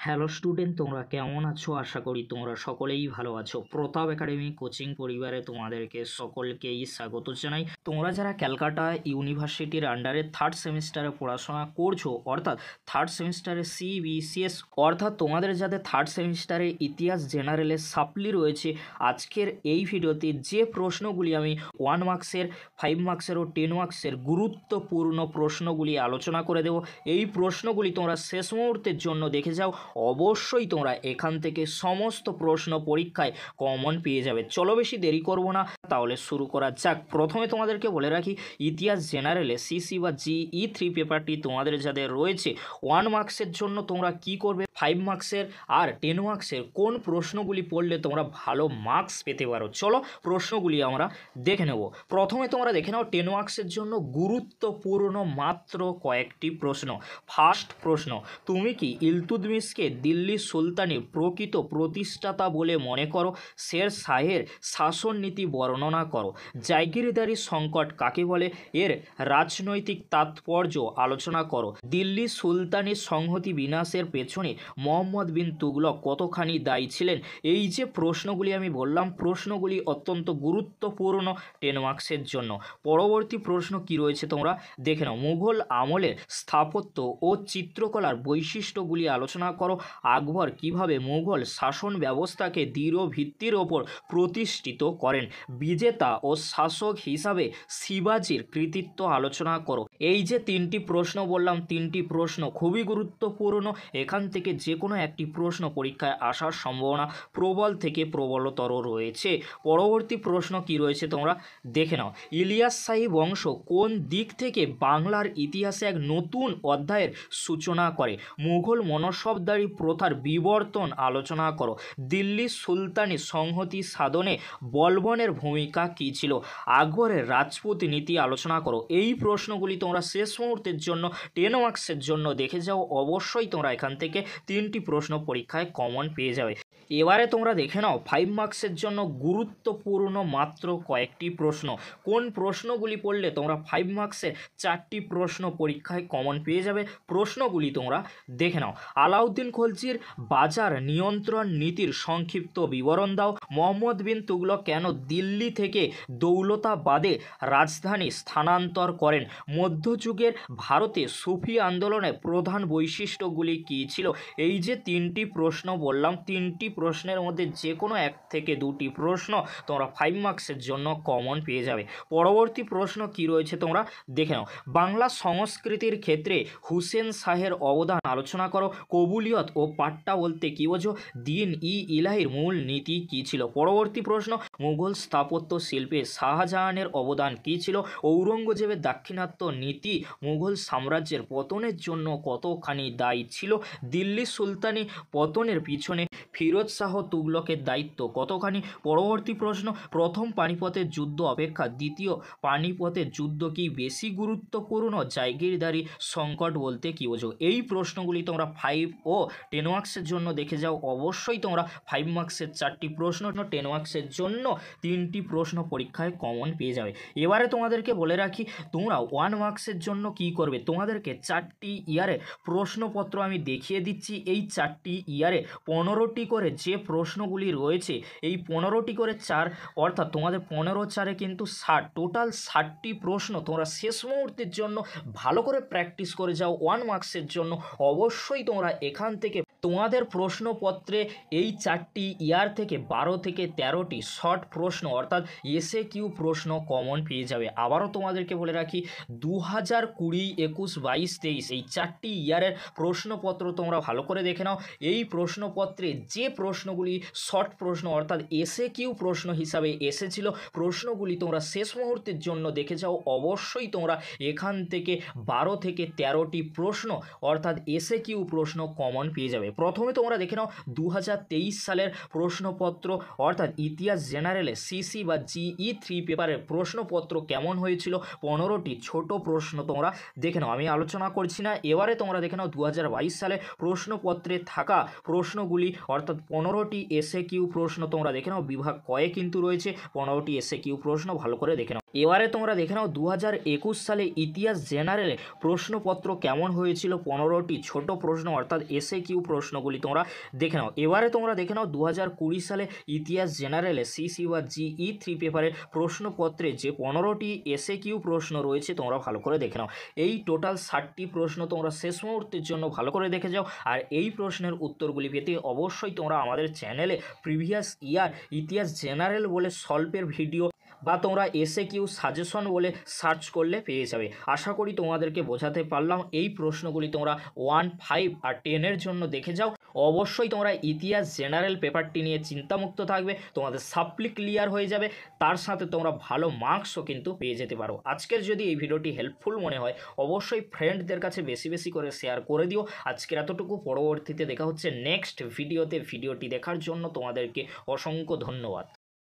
Hello student, তোমরা কেমন আছো? আশা করি তোমরা সকলেই ভালো আছো। প্রতাপ একাডেমি কোচিং পরিবারে তোমাদেরকে সকলকেই স্বাগত জানাই। তোমরা যারা ক্যালকাটা ইউনিভার্সিটির আন্ডারে থার্ড সেমিস্টারে পড়াশোনা করছো, অর্থাৎ থার্ড সেমিস্টারে সিবিসিএস, অর্থাৎ তোমাদের যাদের থার্ড সেমিস্টারে ইতিহাস জেনারেলের সাপ্লি রয়েছে, আজকের এই ভিডিওতে যে প্রশ্নগুলি আমি 1 মার্কসের, 5 মার্কসের ও 10 মার্কসের গুরুত্বপূর্ণ প্রশ্নগুলি আলোচনা করে দেব। এই প্রশ্নগুলি তোমরা শেষ মুহূর্তের জন্য দেখে যাও, অবশ্যই তোমরা এখান থেকে সমস্ত প্রশ্ন পরীক্ষায় কমন পেয়ে যাবে। চলো বেশি দেরি করব না, তাহলে শুরু করা যাক। প্রথমে তোমাদেরকে বলে রাখি, ইতিহাস জেনারেলে সিসি বা জিই 3 পেপারটি তোমাদের যাদের রয়েছে 1 মার্কসের জন্য তোমরা কি করবে, 5 মার্কসের আর 10 মার্কসের কোন প্রশ্নগুলি পড়লে তোমরা ভালো মার্কস পেতে পারো। চলো প্রশ্নগুলি আমরা দেখে নেব। প্রথমে তোমরা দেখে নাও 10 মার্কসের জন্য গুরুত্বপূর্ণ মাত্র কয়েকটি প্রশ্ন। ফার্স্ট প্রশ্ন, তুমি কি ইলতুৎমিশকে দিল্লি সুলতানের প্রকৃত প্রতিষ্ঠাতা বলে মনে করো? শের শাহের শাসন নীতি বর্ণনা করো। জায়গিরদারি সংকট কাকে বলে? এর রাজনৈতিক তাৎপর্য আলোচনা করো। দিল্লি সুলতানের সংহতি বিনাশের পেছনে মোহাম্মদ বিন তুগলক কতখানি দায়ী ছিলেন? এই যে প্রশ্নগুলি আমি বললাম, প্রশ্নগুলি অত্যন্ত গুরুত্বপূর্ণ 10 মার্কসের জন্য। পরবর্তী প্রশ্ন কি রয়েছে তোমরা দেখে নাও। মুঘল আমলের স্থাপত্য ও চিত্রকলার বৈশিষ্ট্যগুলি আলোচনা করো। আকবর কিভাবে মুঘল শাসন ব্যবস্থাকে দৃঢ় ভিত্তির ওপর প্রতিষ্ঠিত করেন? বিজেতা ও শাসক হিসাবে শিবাজির কৃতিত্ব আলোচনা করো। এই যে 3টি প্রশ্ন বললাম, 3টি প্রশ্ন খুবই গুরুত্বপূর্ণ। এখান থেকে যে কোনো একটি প্রশ্ন পরীক্ষায় আসার সম্ভাবনা প্রবল থেকে প্রবলতর রয়েছে। পরবর্তী প্রশ্ন কি রয়েছে তোমরা দেখে নাও। ইলিয়াস শাহী বংশ কোন দিক থেকে বাংলার ইতিহাসে এক নতুন অধ্যায়ের সূচনা করে? মুঘল মনসবদারি প্রথার বিবর্তন আলোচনা করো। দিল্লি সুলতানি সংহতি সাধনে বলবনের ভূমিকা কী ছিল? আকবরের রাজপুত নীতি আলোচনা করো। এই প্রশ্নগুলি তোমরা শেষ মুহূর্তের জন্য 10 মার্কসের জন্য দেখে যাও, অবশ্যই তোমরা এখান থেকে 3টি প্রশ্ন পরীক্ষায় কমন পেয়ে যাবে। এবারে তোমরা দেখে নাও 5 মার্কসের জন্য গুরুত্বপূর্ণ মাত্র কয়েকটি প্রশ্ন। কোন প্রশ্নগুলি পড়লে তোমরা 5 মার্কসের 4টি প্রশ্ন পরীক্ষায় কমন পেয়ে যাবে, প্রশ্নগুলি তোমরা দেখে নাও। আলাউদ্দিন খলজির বাজার নিয়ন্ত্রণ নীতির সংক্ষিপ্ত বিবরণ দাও। মোহাম্মদ বিন তুগলক কেন দিল্লি থেকে দৌলতাবাদে রাজধানী স্থানান্তর করেন? মধ্যযুগের ভারতে সুফি আন্দোলনের প্রধান বৈশিষ্ট্যগুলি কী ছিল? এই যে 3টি প্রশ্ন বললাম, 3টি প্রশ্নের মধ্যে যে কোনো 1 থেকে 2টি প্রশ্ন তোমরা 5 মার্কসের জন্য কমন পেয়ে যাবে। পরবর্তী প্রশ্ন কি রয়েছে তোমরা দেখে নাও। বাংলা সংস্কৃতির ক্ষেত্রে হুসেন শাহের অবদান আলোচনা করো। কবুলিয়ত ও পাট্টা বলতে কী বোঝো? দিন ই ইলাহির মূল নীতি কী ছিল? পরবর্তী প্রশ্ন, মুঘল স্থাপত্য শিল্পে শাহজাহানের অবদান কী ছিল? ঔরঙ্গজেবের দাক্ষিণাত্য নীতি মুঘল সাম্রাজ্যের পতনের জন্য কতখানি দায়ী ছিল? দিল্লি সুলতানি পতনের পিছনে ফিরোজ শাহ তুগলকের দায়িত্ব কতখানি? পরবর্তী প্রশ্ন, প্রথম পানিপথের যুদ্ধ অপেক্ষা দ্বিতীয় পানিপথের যুদ্ধ কি বেশি গুরুত্বপূর্ণ? জায়গিরদারি সংকট বলতে কী বোঝো? এই প্রশ্নগুলি তোমরা 5 ও 10 মার্কসের জন্য দেখে যাও, অবশ্যই তোমরা 5 মার্কসের 4টি প্রশ্ন, 10 মার্কসের জন্য 3টি প্রশ্ন পরীক্ষায় কমন পেয়ে যাবে। এবারে তোমাদেরকে বলে রাখি, তোমরা 1 মার্কসের জন্য কি করবে, তোমাদেরকে 4টি ইয়ারে প্রশ্নপত্র আমি দেখিয়ে দিচ্ছি। এই 4টি ইয়ারে 15টি করে যে প্রশ্নগুলি রয়েছে, এই 15টি করে 4, অর্থাৎ তোমাদের 15×4 কিন্তু 60, টোটাল 60টি প্রশ্ন তোমরা শেষ মুহূর্তের জন্য ভালো করে প্র্যাকটিস করে যাও 1 মার্কসের জন্য। অবশ্যই তোমরা এখান থেকে তোমাদের প্রশ্নপত্রে এই 4টি ইয়ার থেকে 12 থেকে 13টি শর্ট প্রশ্ন, অর্থাৎ এসএ কিউ প্রশ্ন কমন পেয়ে যাবে। আবারও তোমাদেরকে বলে রাখি, 2020, 21, 22, 23 এই 4টি ইয়ারের প্রশ্নপত্র তোমরা ভালো করে দেখে নাও। এই প্রশ্নপত্রে যে প্রশ্নগুলি শর্ট প্রশ্ন, অর্থাৎ এসএ কিউ প্রশ্ন হিসাবে এসেছিল, প্রশ্নগুলি তোমরা শেষ মুহূর্তের জন্য দেখে যাও, অবশ্যই তোমরা এখান থেকে 12 থেকে 13টি প্রশ্ন, অর্থাৎ এসএ কিউ প্রশ্ন কমন পেয়ে যাবে। প্রথমে তোমরা দেখে নাও 2023 সালের প্রশ্নপত্র, অর্থাৎ ইতিহাস জেনারেলে সিসি বা জিই 3 পেপারের প্রশ্নপত্র কেমন হয়েছিল। 15টি ছোট প্রশ্ন তোমরা দেখে নাও, আমি আলোচনা করছি না। এবারে তোমরা দেখে নাও 2022 সালে প্রশ্নপত্রে থাকা প্রশ্নগুলি, অর্থাৎ 15টি এসএ কিউ প্রশ্ন তোমরা দেখে নাও। বিভাগ কয়ে কিন্তু রয়েছে 15টি এসএ কিউ প্রশ্ন, ভালো করে দেখে নাও। এবারে তোমরা দেখে নাও 2021 সালে ইতিহাস জেনারেলে প্রশ্নপত্র কেমন হয়েছিল, 15টি ছোট প্রশ্ন অর্থাৎ এসএ কিউ প্রশ্নগুলি তোমরা দেখে নাও। এবারে তোমরা দেখে নাও 2020 সালে ইতিহাস জেনারেলে সিসি বা GE3 পেপারের প্রশ্নপত্রে যে 15টি এসএ কিউ প্রশ্ন রয়েছে তোমরা ভালো করে দেখে নাও। এই টোটাল 60টি প্রশ্ন তোমরা শেষ মুহূর্তের জন্য ভালো করে দেখে যাও। আর এই প্রশ্নের উত্তরগুলি পেতে অবশ্যই তোমরা আমাদের চ্যানেলে প্রিভিয়াস ইয়ার ইতিহাস জেনারেল বলে সলভের ভিডিও বা তোমরা এসএ কিউ সাজেশন বলে সার্চ করলে পেয়ে যাবে। আশা করি তোমাদেরকে বোঝাতে পারলাম। এই প্রশ্নগুলি তোমরা 1, 5 আর 10-এর জন্য দেখে যাও। অবশ্যই তোমরা ইতিহাস জেনারেল পেপারটি নিয়ে চিন্তামুক্ত থাকবে, তোমাদের সাপ্লি ক্লিয়ার হয়ে যাবে, তার সাথে তোমরা ভালো মার্কসও কিন্তু পেয়ে যেতে পারো। আজকের যদি এই ভিডিওটি হেল্পফুল মনে হয় অবশ্যই ফ্রেন্ডদের কাছে বেশি বেশি করে শেয়ার করে দিও। আজকের এতটুকু, পরবর্তীতে দেখা হচ্ছে নেক্সট ভিডিওতে। ভিডিওটি দেখার জন্য তোমাদেরকে অসংখ্য ধন্যবাদ।